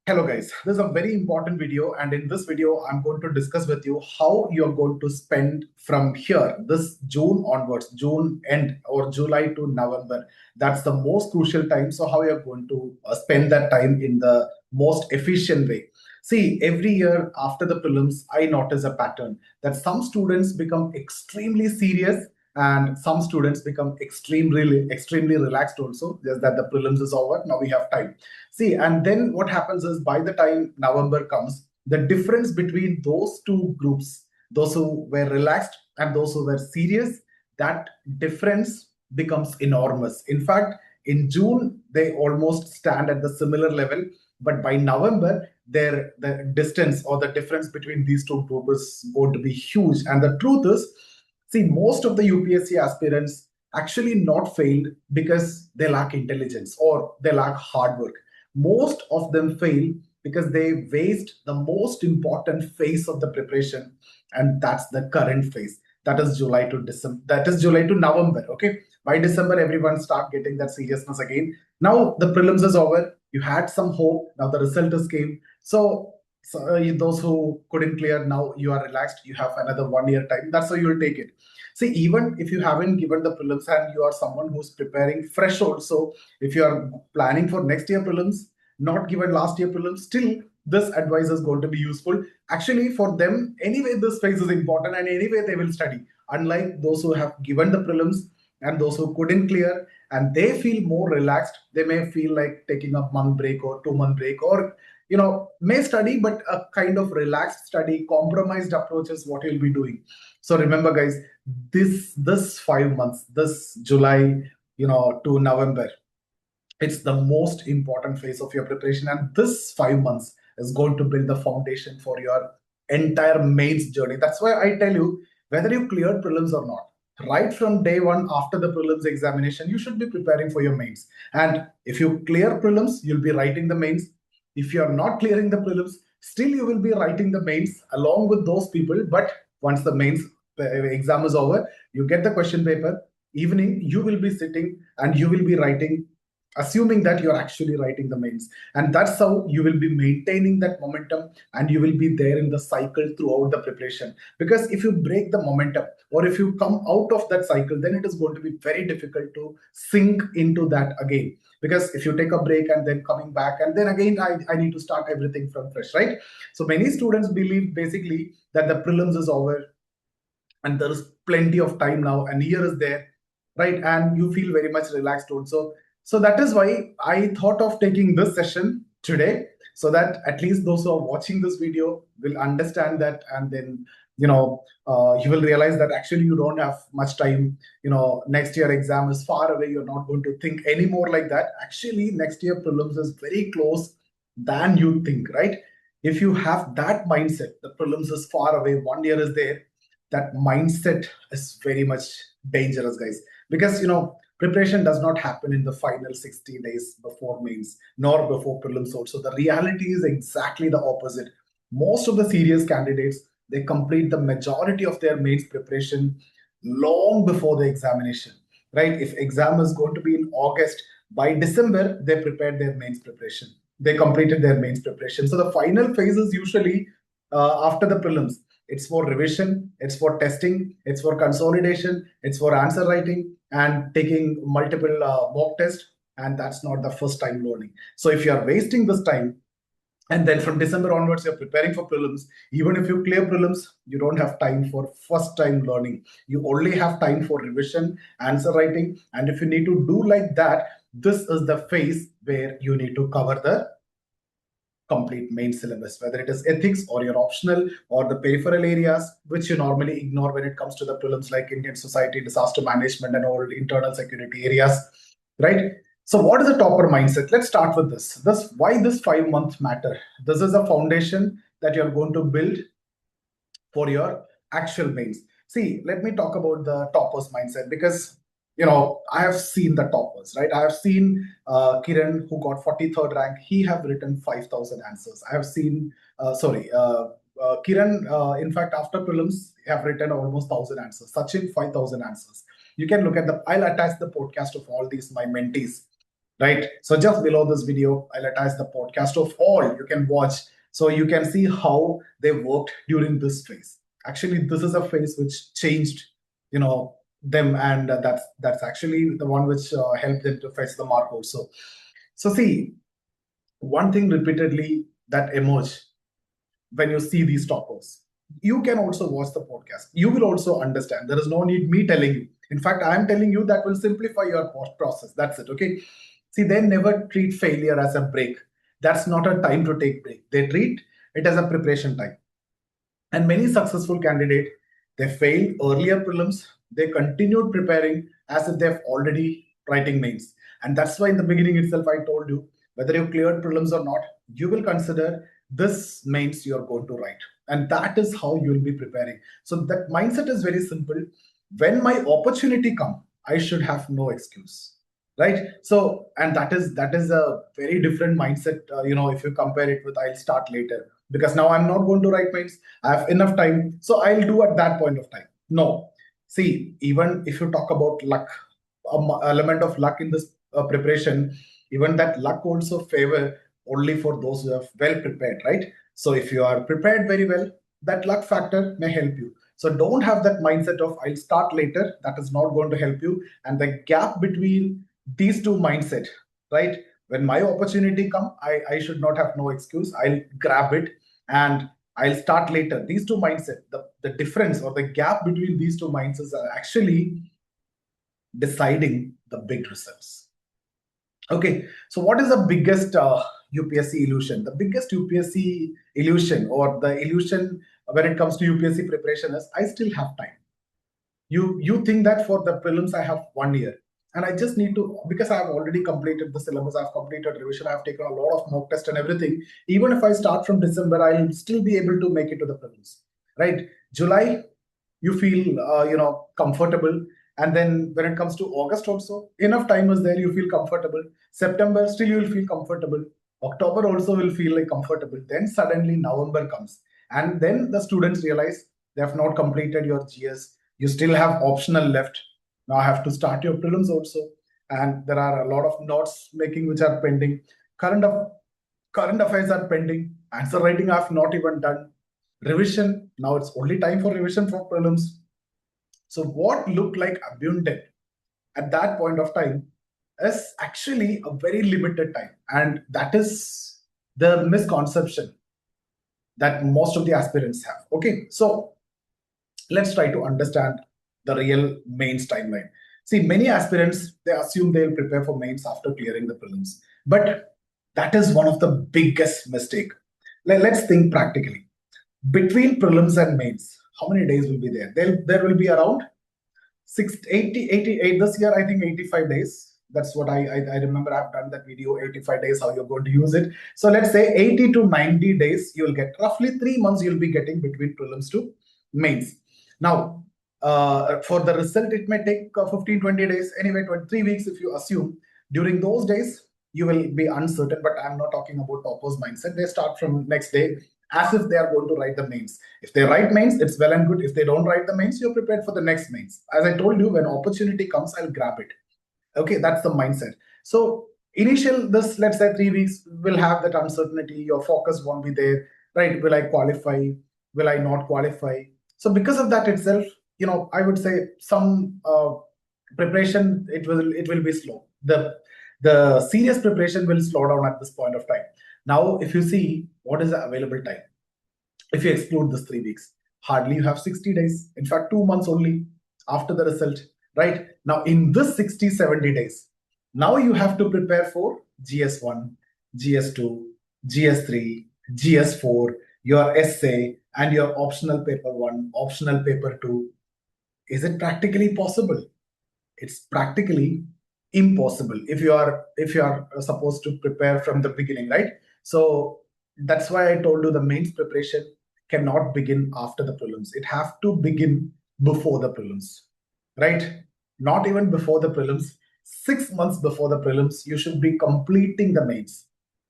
Hello guys, this is a very important video, and in this video I'm going to discuss with you how you're going to spend from here, this June onwards, June end or July to November. That's the most crucial time. So how you're going to spend that time in the most efficient way. See, every year after the prelims, I notice a pattern that some students become extremely serious and some students become extremely relaxed also. Just that the prelims is over, now we have time. See, and then what happens is by the time November comes, the difference between those two groups, those who were relaxed and those who were serious, that difference becomes enormous. In fact, in June, they almost stand at the similar level, but by November, the distance or the difference between these two groups is going to be huge. And the truth is, see, most of the UPSC aspirants actually not failed because they lack intelligence or they lack hard work. Most of them fail because they waste the most important phase of the preparation, and that's the current phase. That is July to December. That is July to November. Okay, by December, everyone start getting that seriousness again. Now the prelims is over. You had some hope. Now the result is came. So those who couldn't clear, now you are relaxed. You have another 1 year time. That's how you will take it. See, even if you haven't given the prelims and you are someone who's preparing fresh also, if you are planning for next year prelims, not given last year prelims, still this advice is going to be useful. Actually, for them, anyway, this phase is important and anyway they will study. Unlike those who have given the prelims and those who couldn't clear and they feel more relaxed, they may feel like taking a month break or 2 month break or may study, but a kind of relaxed study, compromised approach is what you'll be doing. So remember, guys, this 5 months, this July, to November, it's the most important phase of your preparation, and this 5 months is going to build the foundation for your entire mains journey. That's why I tell you, whether you cleared prelims or not, right from day one after the prelims examination, you should be preparing for your mains. And if you clear prelims, you'll be writing the mains. If you are not clearing the prelims, still you will be writing the mains along with those people. But once the mains exam is over, you get the question paper. Evening, you will be sitting and you will be writing, assuming that you're actually writing the mains. And that's how you will be maintaining that momentum and you will be there in the cycle throughout the preparation. Because if you break the momentum or if you come out of that cycle, then it is going to be very difficult to sink into that again. Because if you take a break and then coming back and then again I need to start everything from fresh, right? So many students believe basically that the prelims is over and there is plenty of time now and year is there, right? And you feel very much relaxed also. So that is why I thought of taking this session today, so that at least those who are watching this video will understand that, and then you will realize that actually you don't have much time. Next year exam is far away. You're not going to think anymore like that. Actually, next year prelims is very close than you think, right? If you have that mindset, the prelims is far away, 1 year is there, that mindset is very much dangerous, guys. Because preparation does not happen in the final 60 days before mains nor before prelims also. The reality is exactly the opposite. Most of the serious candidates, they complete the majority of their mains preparation long before the examination, right? If exam is going to be in August, by December they prepared their mains preparation, they completed their mains preparation. So the final phase is usually after the prelims. It's for revision, it's for testing, it's for consolidation, it's for answer writing and taking multiple mock tests. And that's not the first time learning. So if you are wasting this time, and then from December onwards, you're preparing for prelims. Even if you clear prelims, you don't have time for first time learning. You only have time for revision, answer writing. And if you need to do like that, this is the phase where you need to cover the complete main syllabus, whether it is ethics or your optional or the peripheral areas, which you normally ignore when it comes to the prelims, like Indian society, disaster management, and all internal security areas, right? So what is the topper mindset? Let's start with this. Why this 5 month matter? This is a foundation that you're going to build for your actual mains. See, let me talk about the toppers mindset, because I have seen the toppers, right? I have seen Kiran, who got 43rd rank. He have written 5,000 answers. I have seen Kiran, in fact, after prelims, have written almost 1,000 answers. Sachin, 5,000 answers. You can look at I'll attach the podcast of all these, my mentees. right? So just below this video, I'll attach the podcast of all you can watch, so you can see how they worked during this phase. Actually, this is a phase which changed, them, and that's actually the one which helped them to fetch the mark also. So see, one thing repeatedly that emerge when you see these toppers. You can also watch the podcast. You will also understand. There is no need me telling you. In fact, I am telling you that will simplify your process. That's it. Okay. See, they never treat failure as a break. That's not a time to take break. They treat it as a preparation time. And many successful candidates, they failed earlier prelims. They continued preparing as if they've already writing mains. And that's why in the beginning itself, I told you, whether you cleared prelims or not, you will consider this mains you're going to write. And that is how you will be preparing. So that mindset is very simple. When my opportunity come, I should have no excuse, right? So, and that is a very different mindset, if you compare it with I'll start later, because now I'm not going to write mains. I have enough time, so I'll do at that point of time. No, see, even if you talk about luck, element of luck in this preparation, even that luck also favor only for those who have well prepared, right? So if you are prepared very well, that luck factor may help you. So don't have that mindset of I'll start later. That is not going to help you. And the gap between these two mindset, right? When my opportunity come, I should not have no excuse. I'll grab it and I'll start later. These two mindset, the difference or the gap between these two mindsets are actually deciding the big results. Okay, so what is the biggest UPSC illusion? The biggest UPSC illusion, or the illusion when it comes to UPSC preparation, is I still have time. You think that for the prelims I have 1 year, and I just need to, because I have already completed the syllabus, I've completed revision, I've taken a lot of mock test and everything. Even if I start from December, I'll still be able to make it to the prelims, right? July, you feel comfortable, and then when it comes to August also, enough time is there, you feel comfortable. September, still you will feel comfortable. October also will feel like comfortable. Then suddenly November comes, and then the students realize they have not completed your GS. You still have optional left. Now I have to start your prelims also, and there are a lot of notes making which are pending. Current affairs are pending. Answer writing I have not even done. Revision, now it's only time for revision for prelims. So what looked like abundant at that point of time is actually a very limited time. And that is the misconception that most of the aspirants have. Okay, so let's try to understand the real mains timeline. See, many aspirants, they assume they'll prepare for mains after clearing the prelims. But that is one of the biggest mistake. Let's think practically. Between prelims and mains, how many days will be there? There will be around 88 this year, I think 85 days. That's what I remember. I've done that video, 85 days, how you're going to use it. So let's say 80 to 90 days, you'll get roughly 3 months you'll be getting between prelims to mains. Now, for the result, it may take 15, 20 days. Anyway, 23 weeks, if you assume. During those days, you will be uncertain, but I'm not talking about toppers mindset. They start from next day as if they are going to write the mains. If they write mains, it's well and good. If they don't write the mains, you're prepared for the next mains. As I told you, when opportunity comes, I'll grab it. Okay, that's the mindset. So initial, this, let's say 3 weeks, will have that uncertainty. Your focus won't be there, right? Will I qualify? Will I not qualify? So because of that itself, I would say some preparation, it will be slow. The serious preparation will slow down at this point of time. Now, if you see what is the available time, if you exclude this 3 weeks, hardly you have 60 days. In fact, 2 months only after the result, right? Now, in this 60, 70 days, now you have to prepare for GS1, GS2, GS3, GS4, your essay, and your optional paper 1, optional paper 2. Is it practically possible? It's practically impossible if you are supposed to prepare from the beginning, right? So that's why I told you the mains preparation cannot begin after the prelims. It have to begin before the prelims, right? Not even before the prelims. 6 months before the prelims, you should be completing the mains.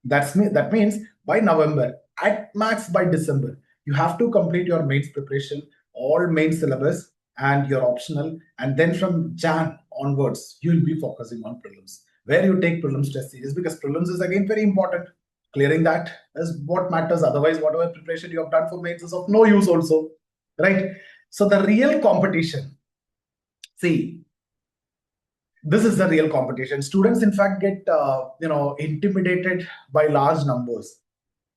That means by November, at max by December, you have to complete your mains preparation, all main syllabus and your optional, and then from Jan onwards, you'll be focusing on prelims. where you take prelims test series, because prelims is again very important. Clearing that is what matters. Otherwise, whatever preparation you have done for mains is of no use also, right? So the real competition, see, this is the real competition. Students, in fact, get intimidated by large numbers.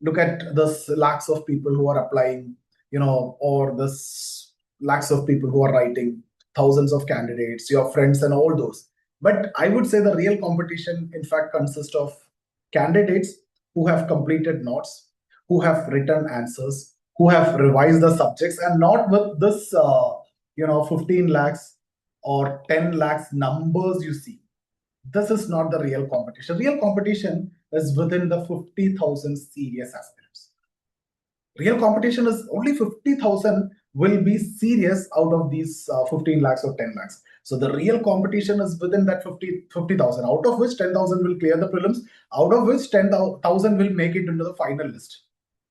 Look at this lakhs of people who are applying, or this lakhs of people who are writing, thousands of candidates, your friends, and all those. But I would say the real competition, in fact, consists of candidates who have completed notes, who have written answers, who have revised the subjects, and not with this, 15 lakhs or 10 lakhs numbers you see. This is not the real competition. Real competition is within the 50,000 serious aspirants. Real competition is only 50,000 will be serious out of these 15 lakhs or 10 lakhs. So the real competition is within that 50,000, out of which 10,000 will clear the prelims, out of which 10,000 will make it into the final list.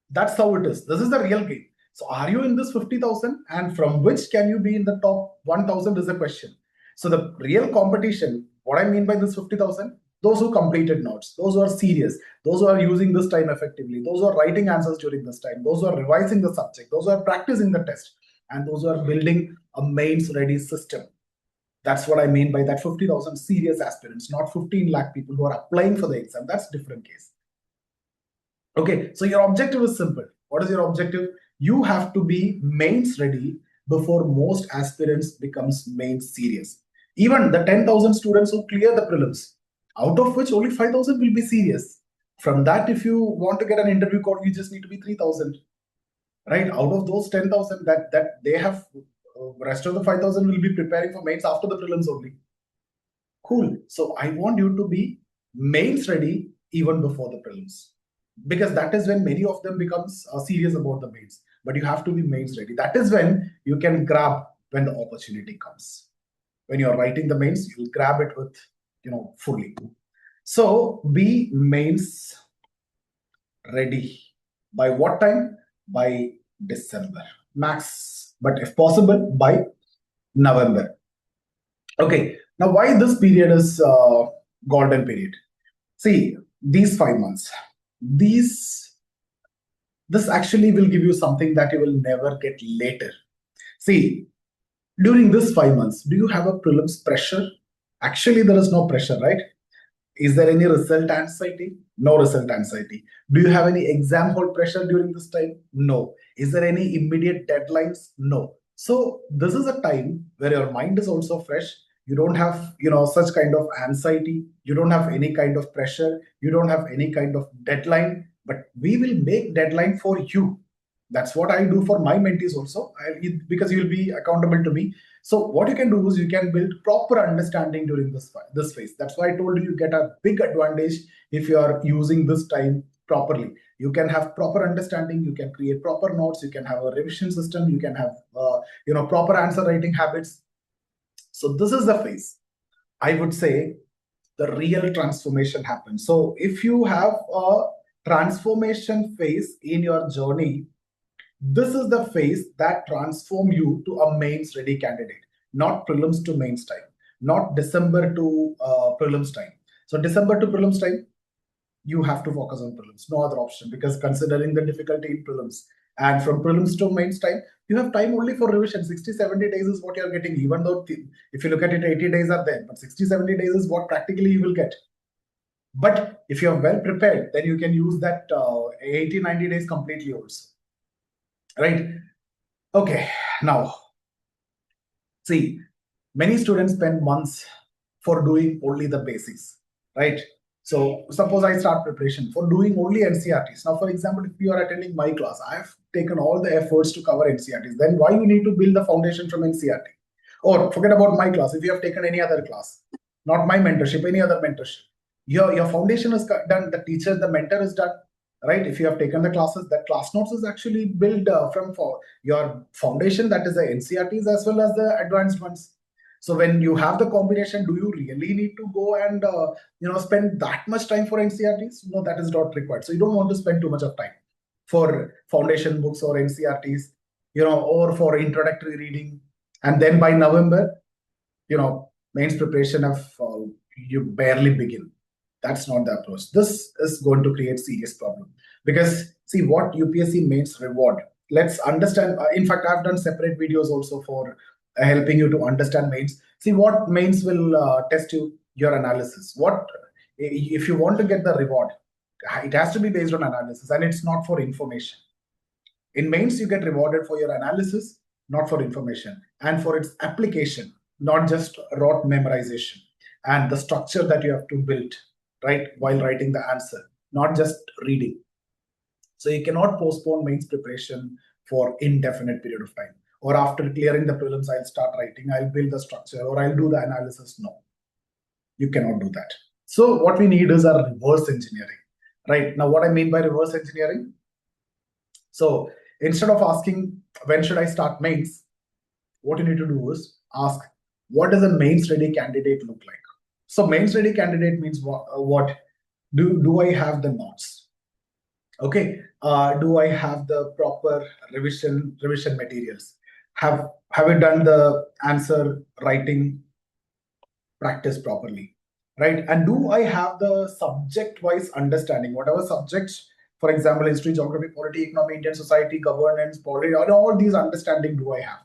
That's how it is. This is the real game. So are you in this 50,000, and from which can you be in the top 1,000 is the question. So the real competition, what I mean by this 50,000, those who completed notes, those who are serious, those who are using this time effectively, those who are writing answers during this time, those who are revising the subject, those who are practicing the test, and those who are building a mains ready system. That's what I mean by that 50,000 serious aspirants, not 15 lakh people who are applying for the exam. That's a different case. Okay, so your objective is simple. What is your objective? You have to be mains ready before most aspirants becomes mains serious. Even the 10,000 students who clear the prelims, out of which only 5,000 will be serious. From that, if you want to get an interview call, you just need to be 3,000, right? Out of those 10,000 that they have, rest of the 5,000 will be preparing for mains after the prelims only. Cool. So I want you to be mains ready even before the prelims, because that is when many of them becomes serious about the mains. But you have to be mains ready. That is when you can grab when the opportunity comes. When you're writing the mains, you'll grab it with, fully. So be mains ready. By what time? By December max, but if possible by November. Okay, now why this period is golden period? See, these 5 months, these this actually will give you something that you will never get later. See, during this 5 months, do you have a prelims pressure? Actually, there is no pressure, right? Is there any result anxiety? No result anxiety. Do you have any exam hall pressure during this time? No. Is there any immediate deadlines? No. So this is a time where your mind is also fresh. You don't have, such kind of anxiety. You don't have any kind of pressure. You don't have any kind of deadline. But we will make deadline for you. That's what I do for my mentees also, because you will be accountable to me. So what you can do is you can build proper understanding during this phase. That's why I told you get a big advantage if you are using this time properly. You can have proper understanding. You can create proper notes. You can have a revision system. You can have proper answer writing habits. So this is the phase. I would say the real transformation happens. So if you have a transformation phase in your journey, this is the phase that transform you to a mains ready candidate, not prelims to mains time, not December to prelims time. So December to prelims time, you have to focus on prelims, no other option, because considering the difficulty in prelims, and from prelims to mains time, you have time only for revision. 60-70 days is what you're getting, even though if you look at it, 80 days are there, but 60-70 days is what practically you will get. But if you're well prepared, then you can use that 80-90 days completely also. Right? Okay, now, see, many students spend months for doing only the basics, right? So suppose I start preparation for doing only NCRTs. Now, for example, if you are attending my class, I have taken all the efforts to cover NCRTs. Then why you need to build the foundation from NCRT? Or forget about my class. If you have taken any other class, not my mentorship, any other mentorship, your foundation is done. The teacher, the mentor is done, right? If you have taken the classes, that class notes is actually built from for your foundation, that is the NCRTs as well as the advanced ones. So when you have the combination, do you really need to go and spend that much time for NCRTs? No, that is not required. So you don't want to spend too much of time for foundation books or NCRTs, or for introductory reading. And then by November, mains preparation have you barely begin. That's not the approach. This is going to create serious problem because see what UPSC mains reward. Let's understand. In fact, I've done separate videos also for helping you to understand mains. See what mains will test you your analysis. What if you want to get the reward? It has to be based on analysis, and it's not for information. In mains, you get rewarded for your analysis, not for information, and for its application, not just rote memorization and the structure that you have to build, right, while writing the answer, not just reading. So you cannot postpone mains preparation for indefinite period of time. Or after clearing the prelims, I'll start writing, I'll build the structure, or I'll do the analysis. No, you cannot do that. So what we need is a reverse engineering. Right now, what I mean by reverse engineering, so instead of asking when should I start mains, what you need to do is ask what does a mains ready candidate look like. So mains ready candidate means what do I have the notes? Okay, do I have the proper revision materials? Have you done the answer writing practice properly, right? And do I have the subject wise understanding, whatever subjects, for example, history, geography, polity, economy, Indian society, governance, polity, all these understanding do I have?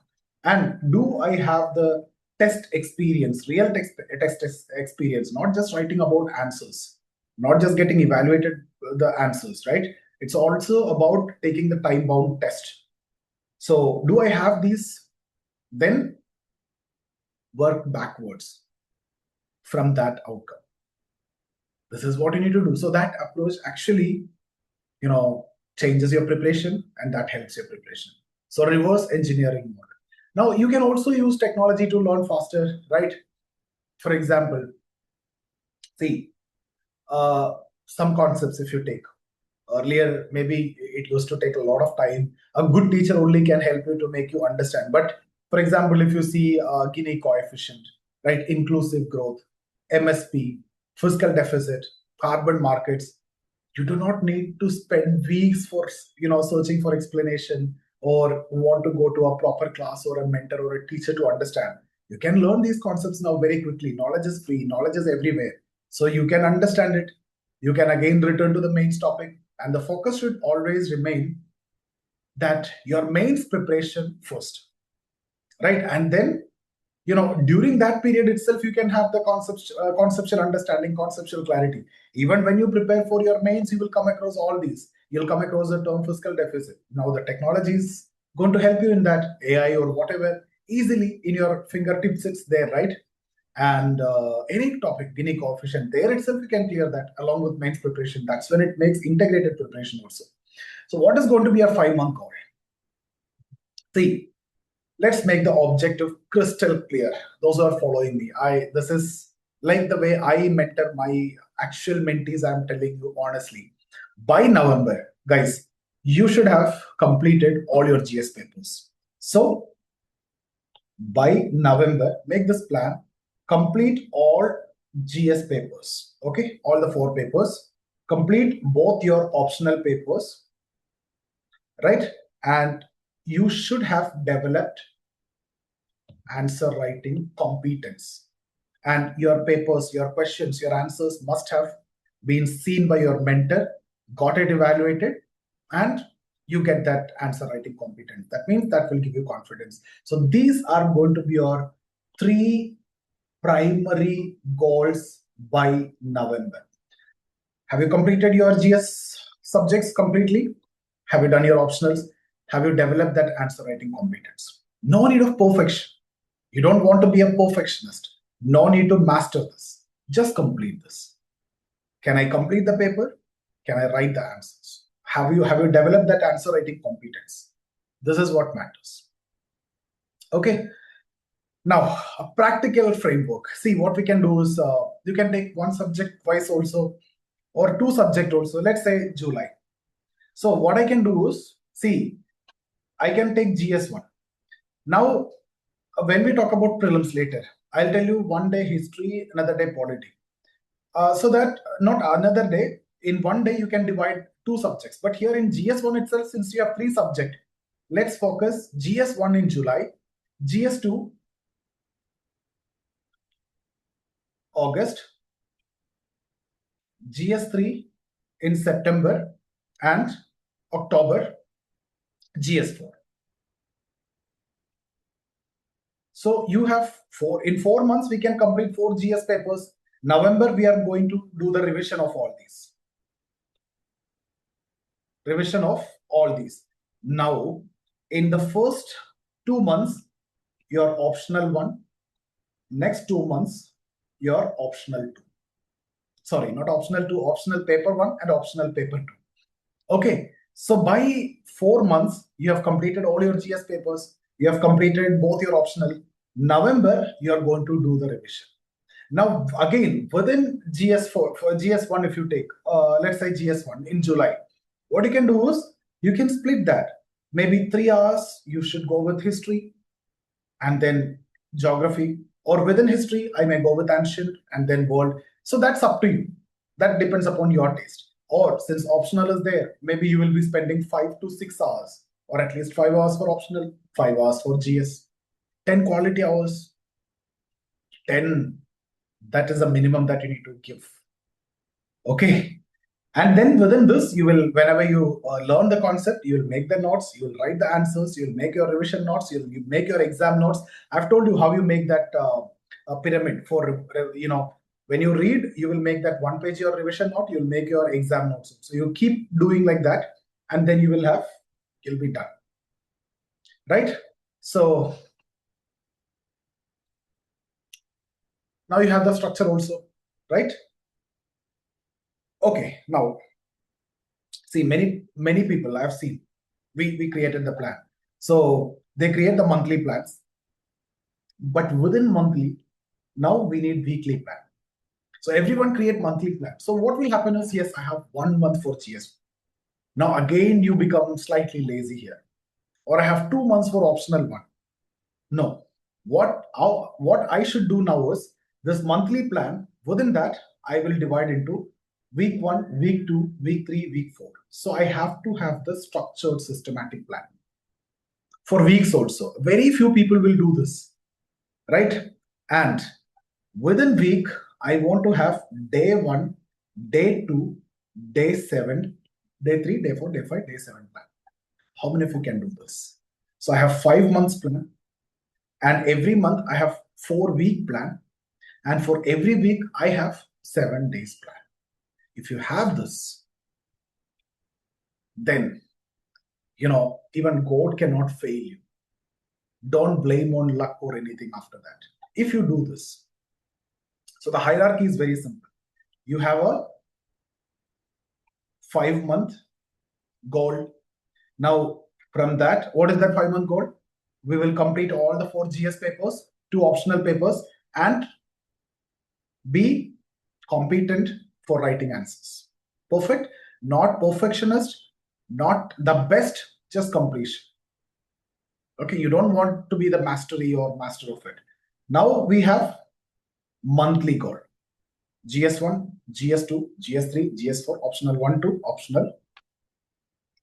And do I have the test experience, real test experience, not just writing about answers, not just getting evaluated the answers, right? It's also about taking the time bound test. So do I have these? Then work backwards from that outcome. This is what you need to do. So that approach actually, changes your preparation, and that helps your preparation. So reverse engineering mode. Now you can also use technology to learn faster, right? For example, see, some concepts if you take earlier, maybe it used to take a lot of time. A good teacher only can help you to make you understand. But for example, if you see Gini coefficient, right, inclusive growth, MSP, fiscal deficit, carbon markets, you do not need to spend weeks for searching for explanation or want to go to a proper class or a mentor or a teacher to understand. You can learn these concepts now very quickly. Knowledge is free, knowledge is everywhere. So you can understand it. You can again return to the mains topic, and the focus should always remain that your mains preparation first, right? And then during that period itself, you can have the conceptual understanding, conceptual clarity. Even when you prepare for your mains, you will come across all these. You'll come across the term fiscal deficit. Now the technology is going to help you in that, AI or whatever, easily in your fingertips. It's there, right? And any topic, Gini coefficient, there itself you can clear that along with mains preparation. That's when it makes integrated preparation also. So what is going to be a 5-month goal? See, let's make the objective crystal clear. Those who are following me, this is like the way I mentor my actual mentees. I'm telling you honestly, by November, guys, you should have completed all your GS papers. So by November, make this plan, complete all GS papers. Okay, all the 4 papers, complete both your optional papers, right? And you should have developed answer writing competence, and your papers, your questions, your answers must have been seen by your mentor, got it evaluated, and you get that answer writing competence. That means that will give you confidence. So these are going to be your 3 primary goals by November. Have you completed your GS subjects completely? Have you done your optionals? Have you developed that answer writing competence? No need of perfection. You don't want to be a perfectionist. No need to master this. Just complete this. Can I complete the paper? Can I write the answers? Have you developed that answer writing competence? This is what matters. Okay. Now, a practical framework. See, what we can do is you can take 1 subject twice also, or 2 subject also. Let's say July. So what I can do is, see, I can take GS1. Now, when we talk about prelims later, I'll tell you one day history, another day polity. So that not another day, in one day you can divide 2 subjects. But here in GS1 itself, since you have 3 subjects, let's focus GS1 in July, GS2 August, GS3 in September, and October GS4. So you have in 4 months we can complete 4 GS papers. November we are going to do the revision of all these. Now in the first 2 months your optional one, next 2 months your optional 2. Sorry, not optional 2, optional paper 1 and optional paper 2. Okay, so by 4 months you have completed all your GS papers, you have completed both your optional. November you are going to do the revision. Now again, within GS4, for GS1, if you take let's say GS1 in July, what you can do is you can split that. Maybe 3 hours you should go with history and then geography, or within history I may go with ancient and then world. So that's up to you. That depends upon your taste. Or since optional is there, maybe you will be spending 5 to 6 hours, or at least 5 hours for optional, 5 hours for GS, 10 quality hours, 10. That is the minimum that you need to give. Okay. And then within this, you will, whenever you learn the concept, you will make the notes, you will write the answers, you will make your revision notes, you will make your exam notes. I've told you how you make that pyramid for, when you read, you will make that 1 page your revision note, you'll make your exam notes. So you keep doing like that, and then you'll be done. Right? So now you have the structure also, right? Okay, now see, many people I have seen, we created the plan. So they create the monthly plans, but within monthly, now we need weekly plan. So everyone create monthly plan. So what will happen is, yes, I have 1 month for GS. Now again, you become slightly lazy here. Or I have 2 months for optional one. No, what I should do now is this monthly plan. Within that, I will divide into week 1, week 2, week 3, week 4. So I have to have the structured systematic plan for weeks also. Very few people will do this, right? And within week, I want to have day 1, day 2, day 7, day 3, day 4, day 5, day 7 plan. How many of you can do this? So I have 5 months plan, and every month I have 4-week plan, and for every week I have 7 days plan. If you have this, then even God cannot fail you. Don't blame on luck or anything after that. If you do this, so the hierarchy is very simple. You have a 5-month goal. Now from that, what is that 5-month goal? We will complete all the 4 GS papers, 2 optional papers, and be competent for writing answers. Perfect, not perfectionist, not the best, just completion. Okay, you don't want to be the mastery or master of it. Now we have monthly goal. GS1, GS2, GS3, GS4, optional 1, 2, optional,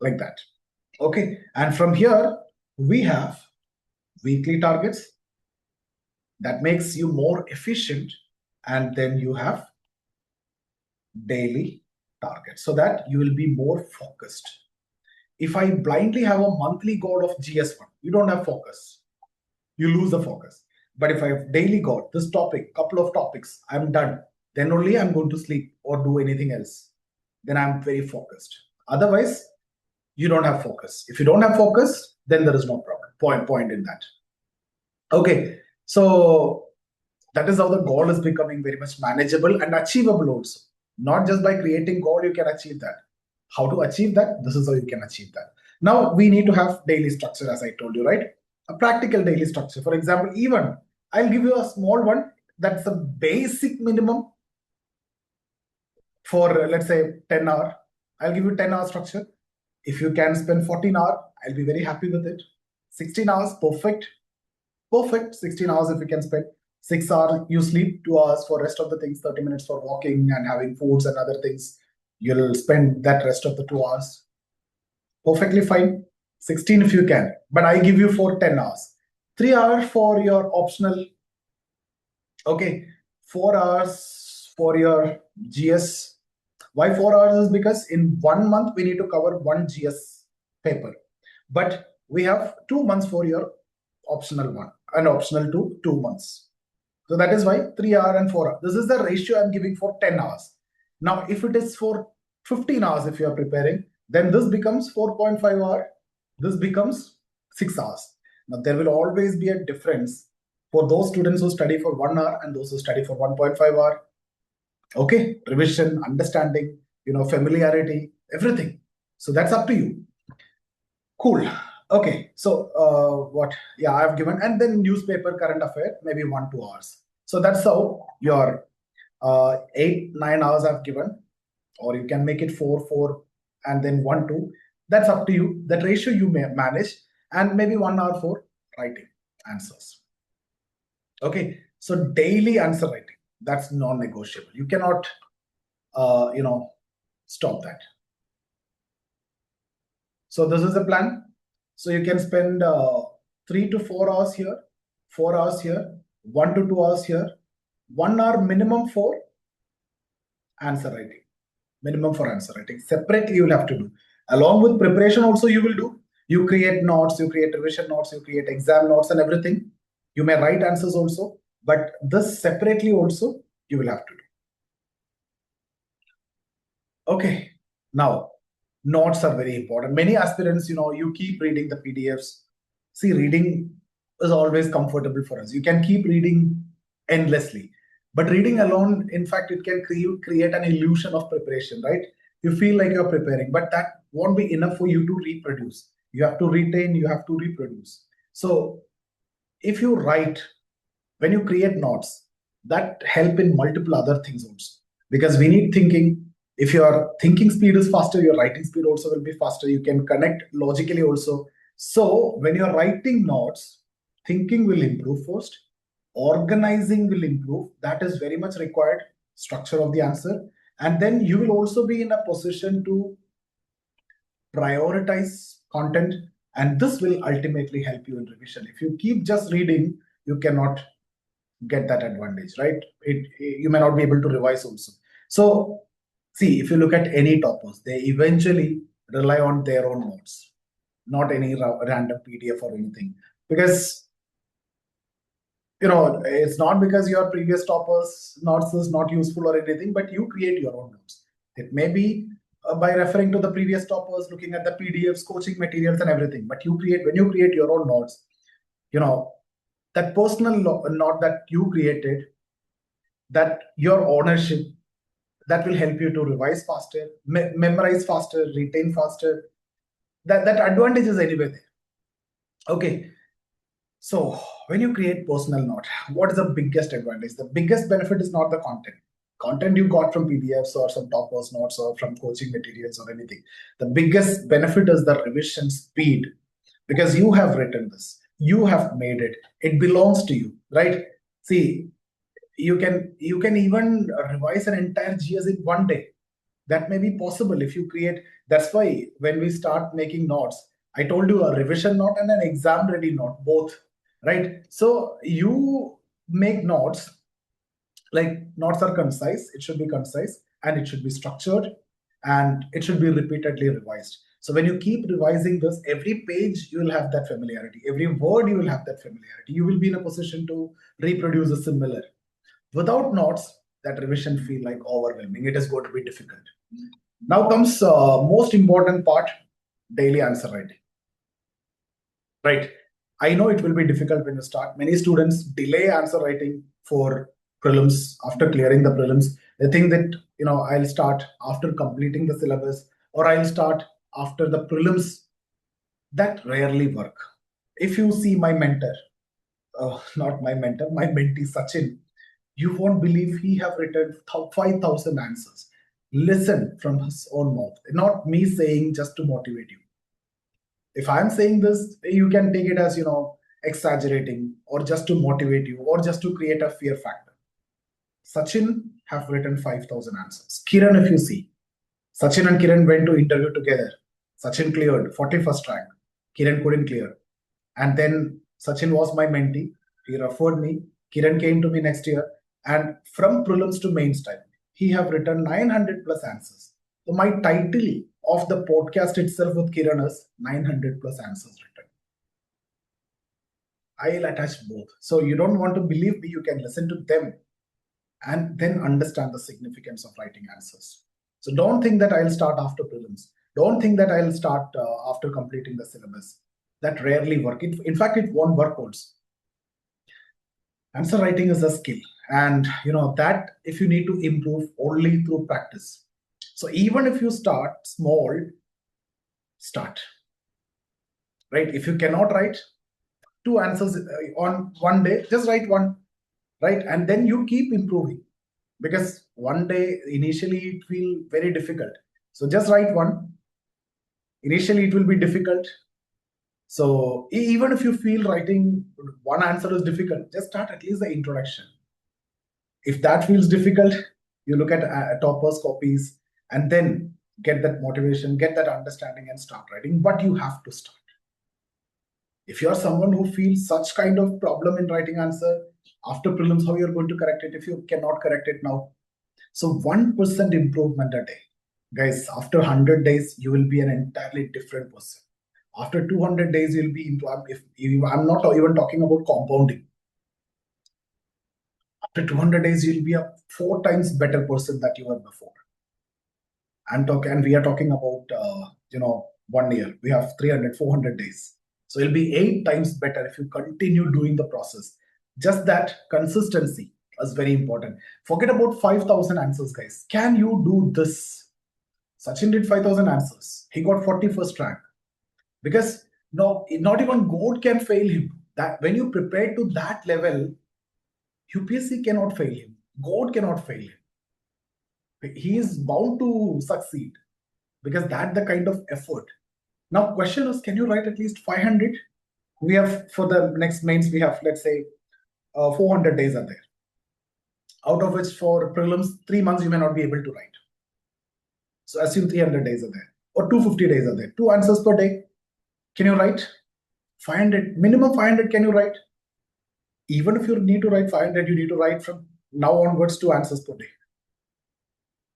like that. Okay, and from here we have weekly targets. That makes you more efficient, and then you have daily targets so that you will be more focused. If I blindly have a monthly goal of GS1, you don't have focus. You lose the focus. But if I have daily goal, this topic, couple of topics, I'm done. Then only I'm going to sleep or do anything else. Then I'm very focused. Otherwise, you don't have focus. If you don't have focus, then there is no problem. Point in that. Okay, so that is how the goal is becoming very much manageable and achievable also. Not just by creating goal, you can achieve that. How to achieve that? This is how you can achieve that. Now we need to have daily structure, as I told you, right? A practical daily structure. For example, even I'll give you a small one. That's the basic minimum for, let's say, 10 hour. I'll give you 10 hour structure. If you can spend 14 hours, I'll be very happy with it. 16 hours, perfect. Perfect. 16 hours if you can spend. 6 hours you sleep, 2 hours for rest of the things, 30 minutes for walking and having foods and other things. You'll spend that rest of the 2 hours. Perfectly fine. 16 if you can, but I give you for 10 hours. 3 hours for your optional. Okay. 4 hours for your GS. Why 4 hours is because in 1 month we need to cover one GS paper, but we have 2 months for your optional one and optional 2 months. So that is why 3 hours and 4 hours. This is the ratio I'm giving for 10 hours. Now, if it is for 15 hours, if you are preparing, then this becomes 4.5 hours. This becomes 6 hours. Now, there will always be a difference for those students who study for 1 hour and those who study for 1.5 hours. Okay, revision, understanding, familiarity, everything. So that's up to you. Cool. Okay, so what? Yeah, I've given, and then newspaper, current affair, maybe 1-2 hours. So that's how your 8-9 hours I've given, or you can make it 4 and then 1-2. That's up to you. That ratio you may manage, and maybe 1 hour for writing answers. Okay, so daily answer writing, that's non-negotiable. You cannot, stop that. So this is the plan. So you can spend 3 to 4 hours here, 4 hours here, 1 to 2 hours here, 1 hour minimum for answer writing. Minimum for answer writing. Separately you will have to do. Along with preparation also you will do. You create notes, you create revision notes, you create exam notes and everything. You may write answers also, but this separately also you will have to do. Okay, now notes are very important. Many aspirants, you keep reading the PDFs. See, reading is always comfortable for us. You can keep reading endlessly. But reading alone, in fact, it can create an illusion of preparation, right? You feel like you're preparing, but that won't be enough for you to reproduce. You have to retain, you have to reproduce. So if you write, when you create notes, that help in multiple other things also. Because we need thinking. If your thinking speed is faster, your writing speed also will be faster. You can connect logically also. So when you're writing notes, thinking will improve first. Organizing will improve. That is very much required. Structure of the answer. And then you will also be in a position to prioritize content. And this will ultimately help you in revision. If you keep just reading, you cannot get that advantage, right? You may not be able to revise also. So see, if you look at any toppers, they eventually rely on their own notes, not any random PDF or anything. Because, it's not because your previous toppers' notes is not useful or anything, but you create your own notes. It may be by referring to the previous toppers, looking at the PDFs, coaching materials and everything. But when you create your own notes, that personal note that you created, that your ownership, that will help you to revise faster, memorize faster, retain faster. That advantage is anyway there. Okay. So when you create personal note, what is the biggest advantage? The biggest benefit is not the content. Content you got from PDFs or some toppers notes or from coaching materials or anything. The biggest benefit is the revision speed, because you have written this, you have made it, it belongs to you, right? See, you can even revise an entire GS in one day. That may be possible if you create. That's why when we start making notes, I told you a revision note and an exam ready note, both, right? So you make notes, like notes are concise, it should be concise and it should be structured and it should be repeatedly revised. So when you keep revising this, every page you will have that familiarity, every word you will have that familiarity. You will be in a position to reproduce a similar. Without notes, that revision feel like overwhelming. It is going to be difficult. Now comes most important part, daily answer writing. Right. I know it will be difficult when you start. Many students delay answer writing for prelims. After clearing the prelims, they think that, I'll start after completing the syllabus, or I'll start after the prelims. That rarely work. If you see my mentor, not my mentor, my mentee Sachin, you won't believe he have written 5,000 answers. Listen from his own mouth, not me saying just to motivate you. If I'm saying this, you can take it as, exaggerating or just to motivate you or just to create a fear factor. Sachin have written 5,000 answers. Kiran, if you see, Sachin and Kiran went to interview together. Sachin cleared 41st rank. Kiran couldn't clear. And then Sachin was my mentee. He referred me. Kiran came to me next year. And from prelims to mains time, he have written 900 plus answers. My title of the podcast itself with Kiran is 900 plus answers written. I'll attach both. So you don't want to believe me, you can listen to them and then understand the significance of writing answers. So don't think that I'll start after prelims. Don't think that I'll start after completing the syllabus. That rarely work. In fact, it won't work also. Answer writing is a skill, and that if you need to improve only through practice. So even if you start small, start. Right? If you cannot write two answers on one day, just write one, right? And then you keep improving, because one day initially it will very difficult. So just write one. Initially it will be difficult. So even if you feel writing one answer is difficult, just start at least the introduction. If that feels difficult, you look at toppers copies and then get that motivation, get that understanding and start writing. But you have to start. If you are someone who feels such kind of problem in writing answer after prelims, how you're going to correct it if you cannot correct it now? So 1% improvement a day. Guys, after 100 days, you will be an entirely different person. After 200 days, you'll be, if I'm not even talking about compounding. After 200 days, you'll be a 4 times better person that you were before. And we are talking about, 1 year. We have 300, 400 days. So it'll be 8 times better if you continue doing the process. Just that consistency is very important. Forget about 5,000 answers, guys. Can you do this? Sachin did 5,000 answers. He got 41st rank. Because no, not even God can fail him. That when you prepare to that level, UPSC cannot fail him. God cannot fail him. He is bound to succeed, because that's the kind of effort. Now, question is, can you write at least 500? We have, for the next mains, we have, let's say, 400 days are there. Out of which for prelims, 3 months you may not be able to write. So assume 300 days are there, or 250 days are there. 2 answers per day. Can you write 500? Minimum 500 can you write? Even if you need to write 500, you need to write from now onwards 2 answers per day.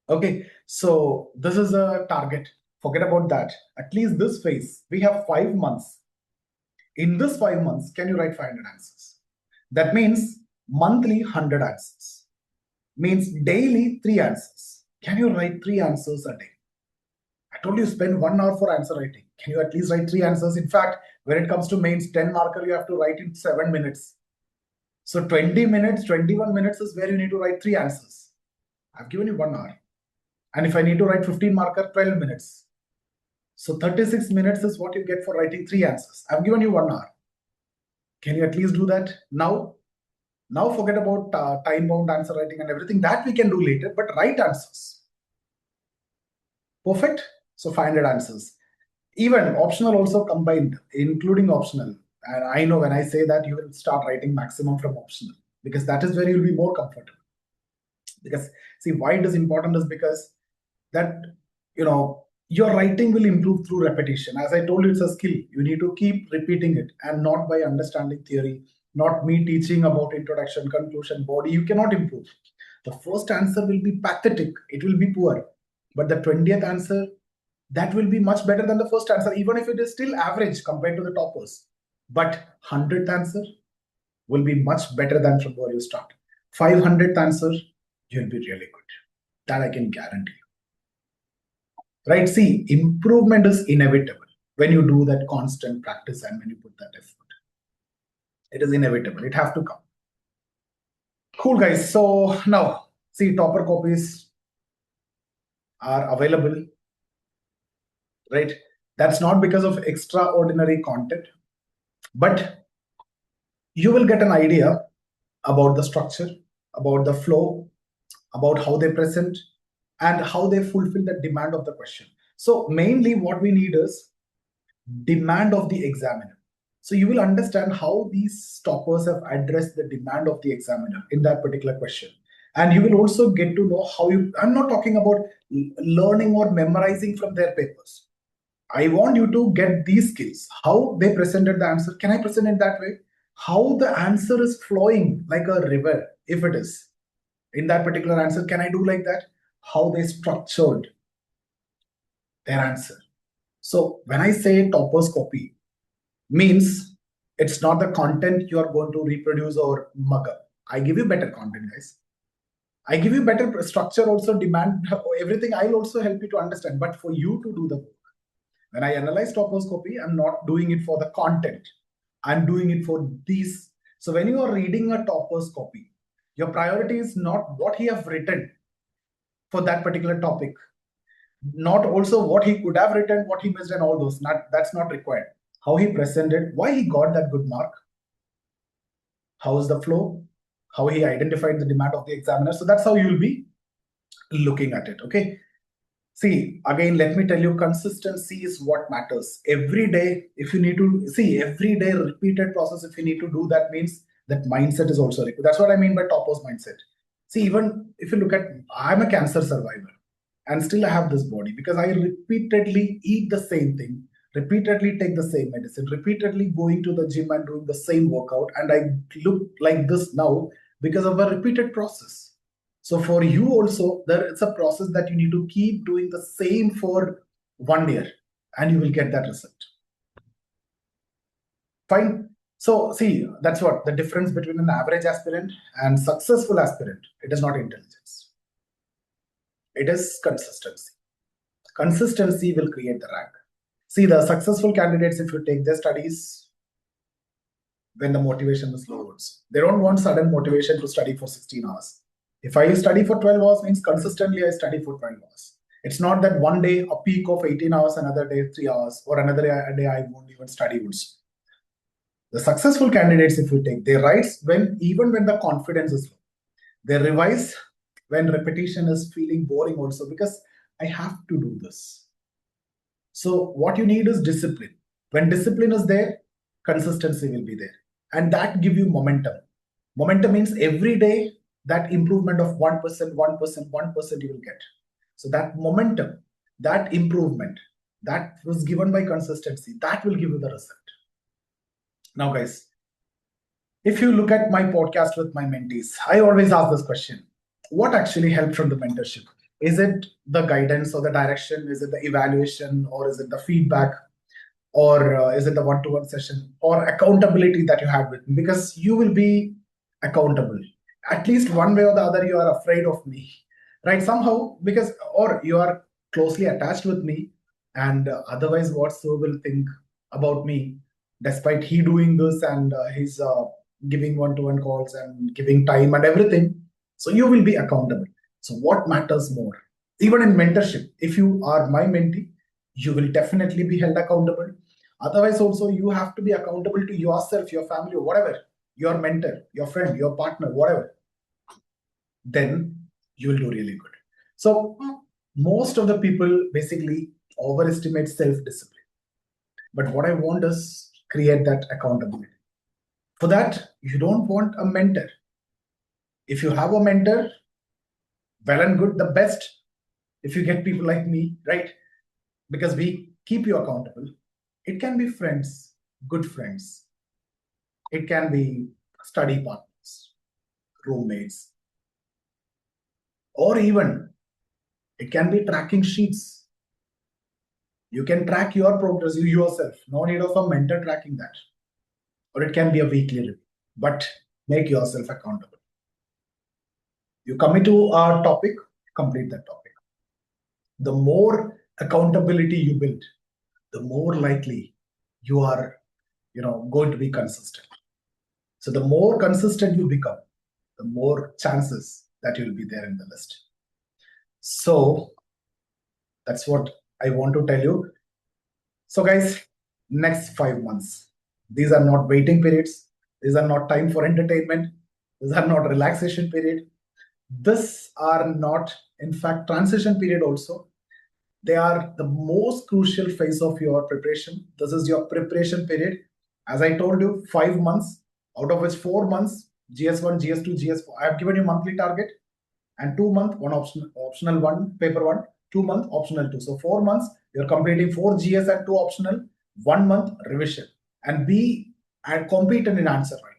Okay, so this is a target. Forget about that. At least this phase, we have 5 months. In this 5 months, can you write 500 answers? That means monthly 100 answers. Means daily 3 answers. Can you write 3 answers a day? I told you spend 1 hour for answer writing. Can you at least write 3 answers? In fact, when it comes to mains, 10 marker, you have to write in 7 minutes. So 20 minutes, 21 minutes is where you need to write 3 answers. I've given you 1 hour. And if I need to write 15 marker, 12 minutes. So 36 minutes is what you get for writing 3 answers. I've given you 1 hour. Can you at least do that now? Now forget about time-bound answer writing and everything. That we can do later, but write answers. Perfect. So 500 answers. Even optional also combined, including optional. And I know when I say that, you will start writing maximum from optional, because that is where you'll be more comfortable. Because see, why it is important is because that, your writing will improve through repetition. As I told you, it's a skill. You need to keep repeating it, and not by understanding theory, not me teaching about introduction, conclusion, body. You cannot improve. The first answer will be pathetic. It will be poor. But the 20th answer, that will be much better than the first answer, even if it is still average compared to the toppers. But 100th answer will be much better than from where you start. 500th answer, you'll be really good. That I can guarantee you. Right? See, improvement is inevitable when you do that constant practice and when you put that effort. It is inevitable. It has to come. Cool, guys. So now, see, topper copies are available. Right? That's not because of extraordinary content, but you will get an idea about the structure, about the flow, about how they present, and how they fulfill the demand of the question. So mainly what we need is demand of the examiner. So you will understand how these toppers have addressed the demand of the examiner in that particular question. And you will also get to know how I'm not talking about learning or memorizing from their papers. I want you to get these skills, how they presented the answer. Can I present it that way? How the answer is flowing like a river, if it is. In that particular answer, can I do like that? How they structured. their answer. So when I say toppers copy, means it's not the content you are going to reproduce or mug up. I give you better content, guys. I give you better structure, also demand everything. I'll also help you to understand. But for you to do the work, when I analyze toppers copy, I'm not doing it for the content. I'm doing it for these. So when you are reading a toppers copy, your priority is not what he have written for that particular topic, not also what he could have written, what he missed, and all those. That's not required. How he presented, why he got that good mark, how is the flow, how he identified the demand of the examiner. So that's how you'll be looking at it. Okay. See, again, let me tell you, consistency is what matters. Every day, if you need to see every day repeated process, if you need to do that, means that mindset is also required. That's what I mean by toppers mindset. See, even if you look at, I'm a cancer survivor and still I have this body because I repeatedly eat the same thing, repeatedly take the same medicine, repeatedly going to the gym and doing the same workout. And I look like this now because of a repeated process. So for you also, it's a process that you need to keep doing the same for 1 year and you will get that result. Fine. So see, that's what the difference between an average aspirant and successful aspirant. It is not intelligence. It is consistency. Consistency will create the rank. See, the successful candidates, if you take their studies when the motivation is low, they don't want sudden motivation to study for 16 hours. If I study for 12 hours, means consistently I study for 12 hours. It's not that one day a peak of 18 hours, another day 3 hours, or another day I won't even study. The successful candidates, if you take, they write even when the confidence is low. They revise when repetition is feeling boring also, because I have to do this. So what you need is discipline. When discipline is there, consistency will be there. And that give you momentum. Momentum means every day that improvement of 1%, 1%, 1% you will get. So that momentum, that improvement, that was given by consistency, that will give you the result. Now, guys, if you look at my podcast with my mentees, I always ask this question: what actually helped from the mentorship? Is it the guidance or the direction? Is it the evaluation, or is it the feedback, or is it the one-to-one session, or accountability that you have with me? Because you will be accountable. At least one way or the other, you are afraid of me, right? Somehow, because, or you are closely attached with me, and otherwise, what so will think about me, despite he doing this and he's giving one-to-one calls and giving time and everything. So you will be accountable. So what matters more? Even in mentorship, if you are my mentee, you will definitely be held accountable. Otherwise, also you have to be accountable to yourself, your family, or whatever, your mentor, your friend, your partner, whatever. Then you will do really good. So most of the people basically overestimate self-discipline. But what I want is create that accountability. For that, you don't want a mentor. If you have a mentor, well and good, the best if you get people like me, right? Because we keep you accountable. It can be friends, good friends. It can be study partners, roommates, or even it can be tracking sheets. You can track your progress yourself. No need of a mentor tracking that. Or it can be a weekly review, but make yourself accountable. You commit to a topic, complete that topic. The more accountability you build, the more likely you are, going to be consistent. So the more consistent you become, the more chances that you'll be there in the list. So that's what I want to tell you. So guys, next 5 months, these are not waiting periods. These are not time for entertainment. These are not relaxation period. These are not, in fact, transition period also. They are the most crucial phase of your preparation. This is your preparation period. As I told you, 5 months, out of which 4 months, GS1, GS2, GS4. I have given you monthly target, and 2 month, one optional 1, paper 1, 2 month, optional 2. So 4 months, you're completing 4 GS and 2 optional, 1 month revision, and be and competent in answer writing.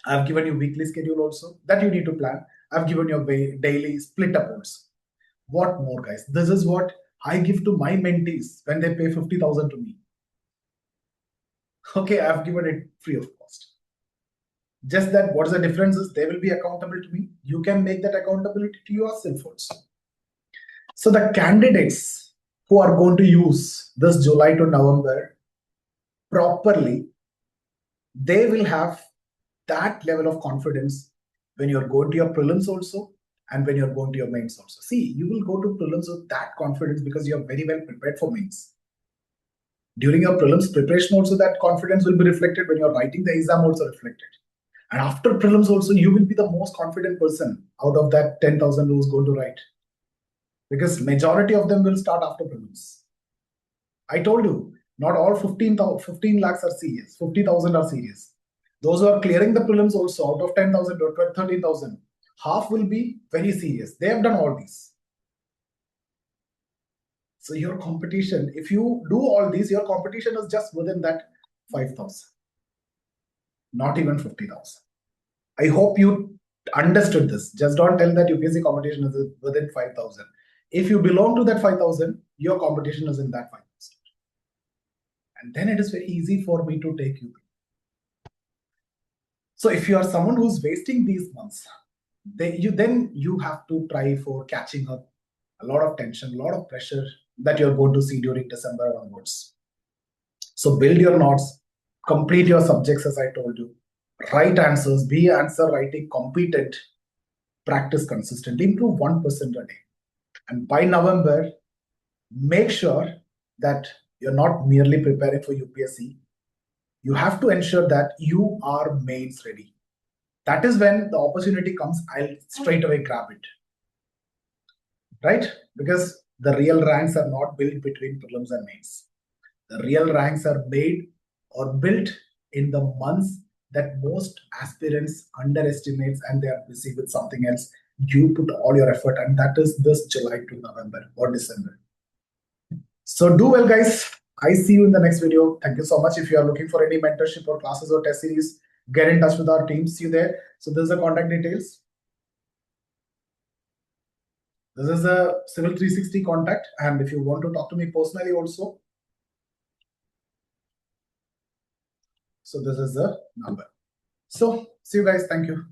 I've given you weekly schedule also that you need to plan. I've given you daily split up also. What more, guys? This is what I give to my mentees when they pay 50,000 to me. Okay, I've given it free of cost. Just that what's the difference is they will be accountable to me. You can make that accountability to yourself also. So the candidates who are going to use this July to November properly, they will have that level of confidence when you're going to your prelims also and when you're going to your mains also. See, you will go to prelims with that confidence because you're very well prepared for mains. During your prelims preparation also, that confidence will be reflected. When you're writing the exam also reflected. And after prelims also, you will be the most confident person out of that 10,000 who's going to write. Because majority of them will start after prelims. I told you, not all 15 lakhs are serious, 50,000 are serious. Those who are clearing the prelims also, out of 10,000 or 13,000, half will be very serious. They have done all these. So your competition, if you do all these, your competition is just within that 5,000, not even 50,000. I hope you understood this. Just don't tell that UPSC competition is within 5,000. If you belong to that 5,000, your competition is in that 5,000. And then it is very easy for me to take you. So if you are someone who's wasting these months, then you have to try for catching up. A lot of tension, a lot of pressure that you're going to see during December onwards. So build your notes, complete your subjects as I told you, write answers, be answer writing competent, practice consistently, improve 1% a day. And by November, make sure that you're not merely preparing for UPSC. You have to ensure that you are mains ready. That is when the opportunity comes, I'll straight away grab it. Right? Because the real ranks are not built between prelims and mains. The real ranks are made or built in the months that most aspirants underestimates and they are busy with something else. You put all your effort, and that is this July to November or December. So do well, guys. I see you in the next video. Thank you so much. If you are looking for any mentorship or classes or test series, get in touch with our team. See you there. So this is the contact details. This is a Civil 360 contact. And if you want to talk to me personally also, so this is the number. So see you guys. Thank you.